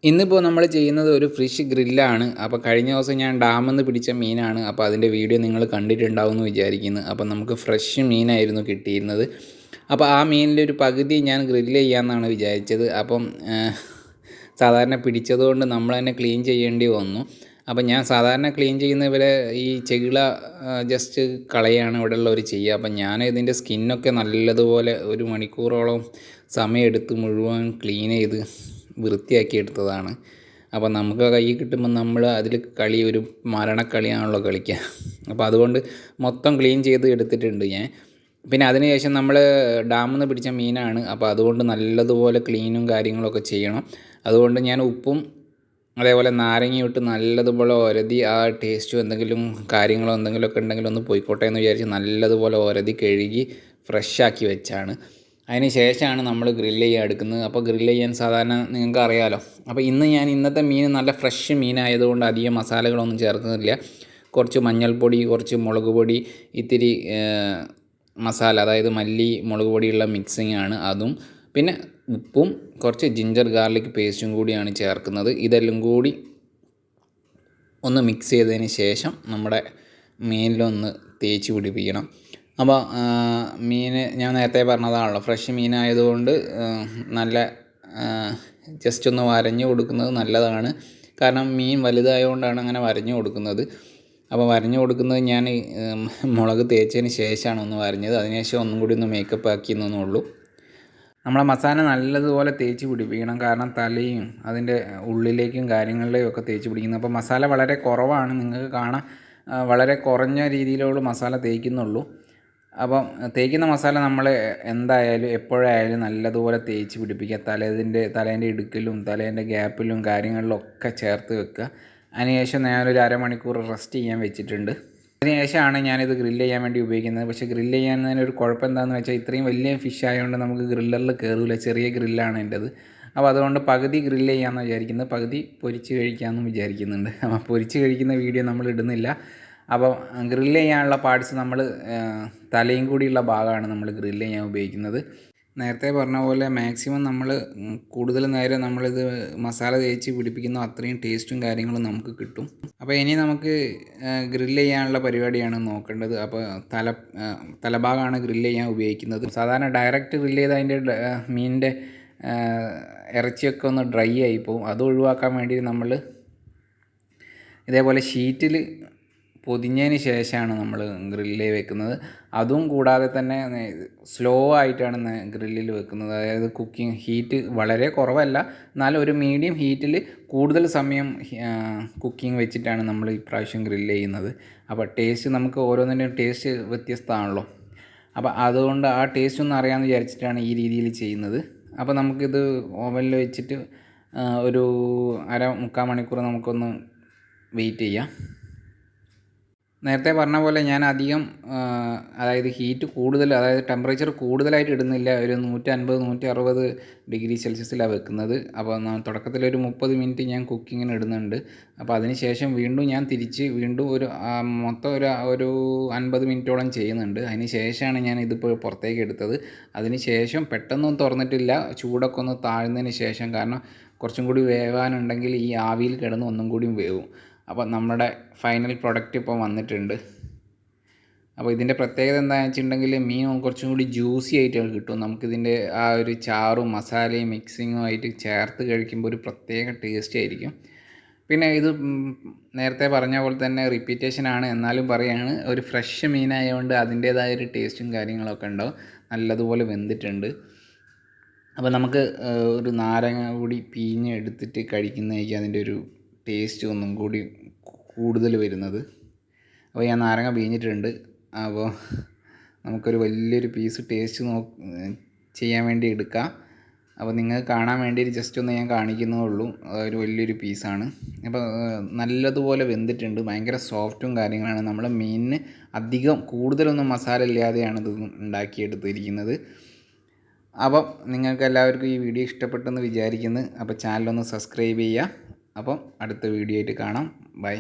ഇന്നിപ്പോൾ നമ്മൾ ചെയ്യുന്നത് ഒരു ഫിഷ് ഗ്രില്ലാണ്. അപ്പോൾ കഴിഞ്ഞ ദിവസം ഞാൻ ഡാമിൽ നിന്ന് പിടിച്ച മീനാണ്. അപ്പോൾ അതിൻ്റെ വീഡിയോ നിങ്ങൾ കണ്ടിട്ടുണ്ടാവും എന്ന് വിചാരിക്കുന്നു. അപ്പോൾ നമുക്ക് ഫ്രഷ് മീനായിരുന്നു കിട്ടിയിരുന്നത്. അപ്പോൾ ആ മീനിൻ്റെ ഒരു പകുതി ഞാൻ ഗ്രില്ല് ചെയ്യാമെന്നാണ് വിചാരിച്ചത്. അപ്പം സാധാരണ പിടിച്ചതുകൊണ്ട് നമ്മൾ തന്നെ ക്ലീൻ ചെയ്യേണ്ടി വന്നു. അപ്പം ഞാൻ സാധാരണ ക്ലീൻ ചെയ്യുന്നവരെ ഈ ചെകിള ജസ്റ്റ് കളയാണ് ഇവിടെ ഉള്ളവർ ചെയ്യുക. അപ്പം ഞാൻ ഇതിൻ്റെ സ്കിന്നൊക്കെ നല്ലതുപോലെ ഒരു മണിക്കൂറോളം സമയമെടുത്ത് മുഴുവൻ ക്ലീൻ ചെയ്ത് വൃത്തിയാക്കി എടുത്തതാണ്. അപ്പോൾ നമുക്ക് കൈ കിട്ടുമ്പോൾ നമ്മൾ അതിൽ ഒരു മരണക്കളിയാണല്ലോ കളിക്കുക. അപ്പോൾ അതുകൊണ്ട് മൊത്തം ക്ലീൻ ചെയ്ത് എടുത്തിട്ടുണ്ട് ഞാൻ. പിന്നെ അതിനുശേഷം നമ്മൾ ഡാമിൽ നിന്ന് പിടിച്ച മീനാണ്. അപ്പോൾ അതുകൊണ്ട് നല്ലതുപോലെ ക്ലീനും കാര്യങ്ങളൊക്കെ ചെയ്യണം. അതുകൊണ്ട് ഞാൻ ഉപ്പും അതേപോലെ നാരങ്ങയും ഇട്ട് നല്ലതുപോലെ ഒരതി ആ ടേസ്റ്റോ എന്തെങ്കിലും കാര്യങ്ങളോ എന്തെങ്കിലുമൊക്കെ ഉണ്ടെങ്കിൽ ഒന്ന് പോയിക്കോട്ടെ എന്ന് വിചാരിച്ച് നല്ലതുപോലെ ഒരതി കഴുകി ഫ്രഷാക്കി വെച്ചാണ്. അതിന് ശേഷമാണ് നമ്മൾ ഗ്രില്ല് ചെയ്യാൻ എടുക്കുന്നത്. അപ്പോൾ ഗ്രില്ല് ചെയ്യാൻ സാധാരണ നിങ്ങൾക്ക് അറിയാമല്ലോ. അപ്പോൾ ഇന്നത്തെ മീൻ നല്ല ഫ്രഷ് മീനായതുകൊണ്ട് അധികം മസാലകളൊന്നും ചേർക്കുന്നില്ല. കുറച്ച് മഞ്ഞൾപ്പൊടി, കുറച്ച് മുളക് പൊടി, ഇത്തിരി മസാല, അതായത് മല്ലി മുളക് പൊടിയുള്ള മിക്സിംഗ് ആണ് അതും. പിന്നെ ഉപ്പും കുറച്ച് ജിഞ്ചർ ഗാർലിക് പേസ്റ്റും കൂടിയാണ് ചേർക്കുന്നത്. ഇതെല്ലാം കൂടി ഒന്ന് മിക്സ് ചെയ്തതിന് ശേഷം നമ്മുടെ മീനിലൊന്ന് തേച്ച് പിടിപ്പിക്കണം. അപ്പോൾ മീൻ ഞാൻ നേരത്തെ പറഞ്ഞതാണല്ലോ, ഫ്രഷ് മീനായതുകൊണ്ട് നല്ല ജസ്റ്റ് ഒന്ന് വരഞ്ഞു കൊടുക്കുന്നത് നല്ലതാണ്. കാരണം മീൻ വലുതായതുകൊണ്ടാണ് അങ്ങനെ വരഞ്ഞു കൊടുക്കുന്നത്. അപ്പോൾ വരഞ്ഞു കൊടുക്കുന്നത് ഞാൻ മുളക് തേച്ചതിന് ശേഷമാണ് ഒന്ന് വരഞ്ഞത്. അതിനുശേഷം ഒന്നും കൂടി ഒന്ന് മേക്കപ്പ് ആക്കിയെന്നേ ഉള്ളൂ. നമ്മളെ മസാല നല്ലതുപോലെ തേച്ച് പിടിപ്പിക്കണം. കാരണം തലയും അതിൻ്റെ ഉള്ളിലേക്കും കാര്യങ്ങളിലേക്കും ഒക്കെ തേച്ച് പിടിക്കുന്നത്. അപ്പോൾ മസാല വളരെ കുറവാണ്, നിങ്ങൾക്ക് കാണാം. വളരെ കുറഞ്ഞ രീതിയിലുള്ള മസാല തേക്കുന്നുള്ളൂ. അപ്പം തേക്കുന്ന മസാല നമ്മൾ എന്തായാലും എപ്പോഴായാലും നല്ലതുപോലെ തേച്ച് പിടിപ്പിക്കുക. തലേൻ്റെ ഇടുക്കിലും തലേൻ്റെ ഗ്യാപ്പിലും കാര്യങ്ങളിലൊക്കെ ചേർത്ത് വെക്കുക. അതിനുശേഷം ഞാനൊരു അരമണിക്കൂർ റെസ്റ്റ് ചെയ്യാൻ വെച്ചിട്ടുണ്ട്. അതിനുശേഷമാണ് ഞാനിത് ഗ്രില്ല് ചെയ്യാൻ വേണ്ടി ഉപയോഗിക്കുന്നത്. പക്ഷേ ഗ്രില്ല് ചെയ്യാനൊരു കുഴപ്പം എന്താണെന്ന് വെച്ചാൽ ഇത്രയും വലിയ ഫിഷ് ആയതുകൊണ്ട് നമുക്ക് ഗ്രില്ലറിൽ കയറില്ല. ചെറിയ ഗ്രില്ലാണ് എൻ്റേത്. അപ്പോൾ അതുകൊണ്ട് പകുതി ഗ്രില്ല് ചെയ്യാമെന്ന് വിചാരിക്കുന്നത്, പകുതി പൊരിച്ച് കഴിക്കാമെന്നും വിചാരിക്കുന്നുണ്ട്. അപ്പോൾ പൊരിച്ച് കഴിക്കുന്ന വീഡിയോ നമ്മൾ ഇടുന്നില്ല. അപ്പോൾ ഗ്രില്ല് ചെയ്യാനുള്ള പാർട്സ് നമ്മൾ തലയും കൂടിയുള്ള ഭാഗമാണ് നമ്മൾ ഗ്രില്ല് ചെയ്യാൻ ഉപയോഗിക്കുന്നത്. നേരത്തെ പറഞ്ഞ പോലെ മാക്സിമം നമ്മൾ കൂടുതൽ നേരം നമ്മളിത് മസാല തേച്ച് പിടിപ്പിക്കുന്ന അത്രയും ടേസ്റ്റും കാര്യങ്ങളും നമുക്ക് കിട്ടും. അപ്പോൾ ഇനി നമുക്ക് ഗ്രില്ല് ചെയ്യാനുള്ള പരിപാടിയാണ് നോക്കേണ്ടത്. അപ്പോൾ തലഭാഗമാണ് ഗ്രില്ല് ചെയ്യാൻ ഉപയോഗിക്കുന്നത്. സാധാരണ ഡയറക്റ്റ് ഗ്രില്ല് ചെയ്ത് അതിൻ്റെ മീനിൻ്റെ ഇറച്ചിയൊക്കെ ഒന്ന് ഡ്രൈ ആയി പോകും. അത് ഒഴിവാക്കാൻ വേണ്ടി നമ്മൾ ഇതേപോലെ ഷീറ്റിൽ പൊതിഞ്ഞതിന് ശേഷമാണ് നമ്മൾ ഗ്രില്ലിൽ വെക്കുന്നത്. അതും കൂടാതെ തന്നെ സ്ലോ ആയിട്ടാണ് ഗ്രില്ലിൽ വെക്കുന്നത്. അതായത് കുക്കിംഗ് ഹീറ്റ് വളരെ കുറവല്ല, എന്നാലും ഒരു മീഡിയം ഹീറ്റിൽ കൂടുതൽ സമയം കുക്കിംഗ് വെച്ചിട്ടാണ് നമ്മൾ ഇപ്രാവശ്യം ഗ്രില്ല് ചെയ്യുന്നത്. അപ്പോൾ ടേസ്റ്റ് നമുക്ക് ഓരോന്നിൻ്റെയും ടേസ്റ്റ് വ്യത്യസ്തമാണല്ലോ. അപ്പോൾ അതുകൊണ്ട് ആ ടേസ്റ്റ് ഒന്ന് അറിയാമെന്ന് വിചാരിച്ചിട്ടാണ് ഈ രീതിയിൽ ചെയ്യുന്നത്. അപ്പോൾ നമുക്കിത് ഓവനിൽ വെച്ചിട്ട് ഒരു മുക്കാൽ മണിക്കൂർ നമുക്കൊന്ന് വെയിറ്റ് ചെയ്യാം. നേരത്തെ പറഞ്ഞ പോലെ ഞാൻ അധികം അതായത് ഹീറ്റ് കൂടുതൽ, അതായത് ടെമ്പറേച്ചർ കൂടുതലായിട്ട് ഇടുന്നില്ല. ഒരു 150-160 ഡിഗ്രി സെൽഷ്യസിലാണ് വെക്കുന്നത്. അപ്പോൾ തുടക്കത്തിലൊരു 30 മിനിറ്റ് ഞാൻ കുക്കിങ്ങിന് ഇടുന്നുണ്ട്. അപ്പോൾ അതിന് ശേഷം വീണ്ടും ഞാൻ വീണ്ടും മൊത്തം ഒരു 50 മിനിറ്റോളം ചെയ്യുന്നുണ്ട്. അതിന് ശേഷമാണ് ഞാൻ ഇതിപ്പോൾ പുറത്തേക്ക് എടുത്തത്. അതിന് ശേഷം പെട്ടെന്നൊന്നും തുറന്നിട്ടില്ല, ചൂടൊക്കെ ഒന്ന് താഴ്ന്നതിന് ശേഷം. കാരണം കുറച്ചും കൂടി വേവാനുണ്ടെങ്കിൽ ഈ ആവിയിൽ കിടന്ന് ഒന്നും കൂടി വേവും. അപ്പോൾ നമ്മുടെ ഫൈനൽ പ്രൊഡക്റ്റ് ഇപ്പോൾ വന്നിട്ടുണ്ട്. അപ്പോൾ ഇതിൻ്റെ പ്രത്യേകത എന്താണെന്ന് വെച്ചിട്ടുണ്ടെങ്കിൽ മീൻ കുറച്ചും കൂടി ജ്യൂസി ആയിട്ട് കിട്ടും. നമുക്കിതിൻ്റെ ആ ഒരു ചാറും മസാലയും മിക്സിങ്ങും ആയിട്ട് ചേർത്ത് കഴിക്കുമ്പോൾ ഒരു പ്രത്യേക ടേസ്റ്റ് ആയിരിക്കും. പിന്നെ ഇത് നേരത്തെ പറഞ്ഞ പോലെ തന്നെ റിപ്പീറ്റേഷനാണ്, എന്നാലും പറയുകയാണ്, ഒരു ഫ്രഷ് മീനായതുകൊണ്ട് അതിൻ്റേതായൊരു ടേസ്റ്റും കാര്യങ്ങളൊക്കെ ഉണ്ടാവും. നല്ലതുപോലെ വെന്തിട്ടുണ്ട്. അപ്പോൾ നമുക്ക് ഒരു നാരങ്ങ കൂടി പിഴിഞ്ഞ് എടുത്തിട്ട് കഴിക്കുന്നതായിരിക്കും അതിൻ്റെ ഒരു ടേസ്റ്റ് ഒന്നും കൂടി കൂടുതൽ വരുന്നത്. അപ്പോൾ ഞാൻ നാരങ്ങ പിഴിഞ്ഞിട്ടുണ്ട്. അപ്പോൾ നമുക്കൊരു വലിയൊരു പീസ് ടേസ്റ്റ് ചെയ്യാൻ വേണ്ടി എടുക്കാം. അപ്പോൾ നിങ്ങൾക്ക് കാണാൻ വേണ്ടി ജസ്റ്റ് ഒന്ന് ഞാൻ കാണിക്കുന്നേ ഉള്ളൂ. ഒരു വലിയൊരു പീസാണ്. അപ്പോൾ നല്ലതുപോലെ വെന്തിട്ടുണ്ട്. ഭയങ്കര സോഫ്റ്റും കാര്യങ്ങളാണ്. നമ്മൾ മീനിന് അധികം കൂടുതലൊന്നും മസാല ഇല്ലാതെയാണ് ഇത് ഉണ്ടാക്കിയെടുത്തിരിക്കുന്നത്. അപ്പം നിങ്ങൾക്ക് എല്ലാവർക്കും ഈ വീഡിയോ ഇഷ്ടപ്പെട്ടെന്ന് വിചാരിക്കുന്നു. അപ്പോൾ ചാനലൊന്ന് സബ്സ്ക്രൈബ് ചെയ്യുക. അപ്പം അടുത്ത വീഡിയോ ആയിട്ട് കാണാം. ബൈ.